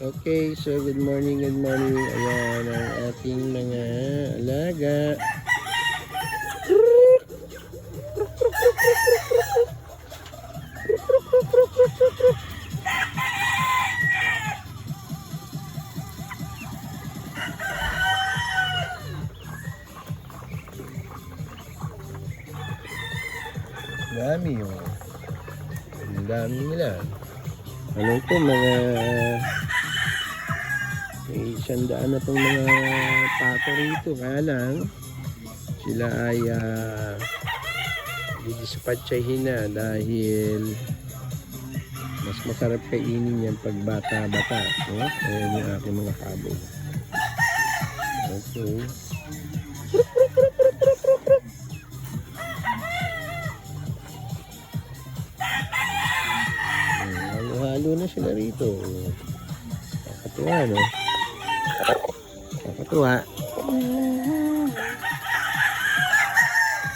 Okay, so good morning, good morning. Ayan ang ating mga alaga. Dami yun. Ang dami nila. Ano ito, mga may 100 na itong mga pato rito. Kaya lang, sila ay didispatchahin na dahil mas masarap kainin yan pag bata-bata. No? Ayan yung aking mga pabo. Okay. Halo-halo na sila rito. Nakakatuwa, no? Nakakatuwa.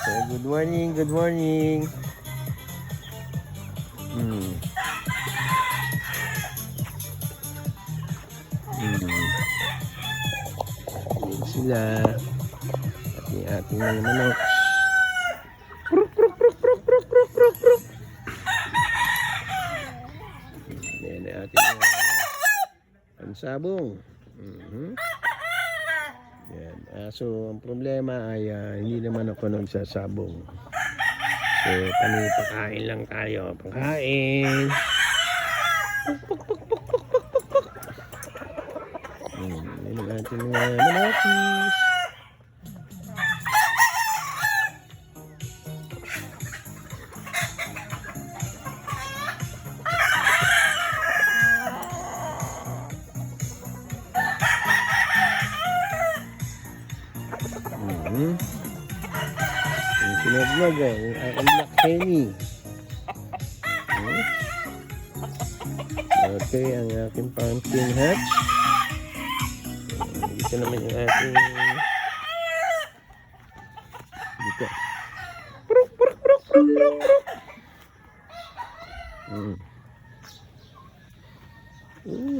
So, good morning, good morning. Yan sila. At yung ating mga manok. Yan ang ating pansabong. Yan. So, ang problema ay hindi naman ako nagsasabong. So, pakain lang tayo. Pakain. Yan ang ating mga manakis. Yung sinaglag yung aking black penny. Okay, ang aking pumpkin hatch. Dito naman yung ating dito.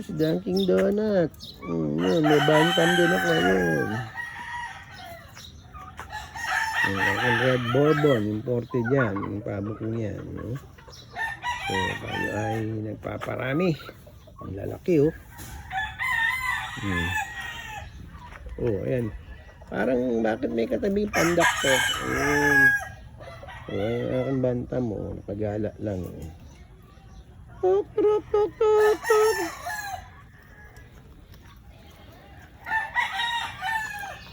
Si Dunkin Donut. Yun, may bantam din ako yun. Yung aking red bourbon, imported yan. Yung pabo ko yan. No? So, tayo ay nagpaparami. Ang lalaki, oh. Oh, ayan. Parang, bakit may katabing pandak to? Ayan. So, ayan aking bantam, oh. Nakagala lang, oh.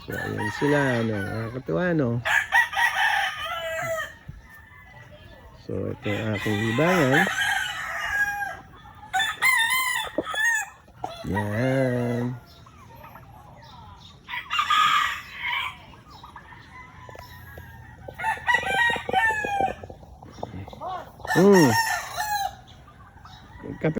So, ayan sila, ano. Nakakatuwa, no? So, ito yung aking libangan. Yan.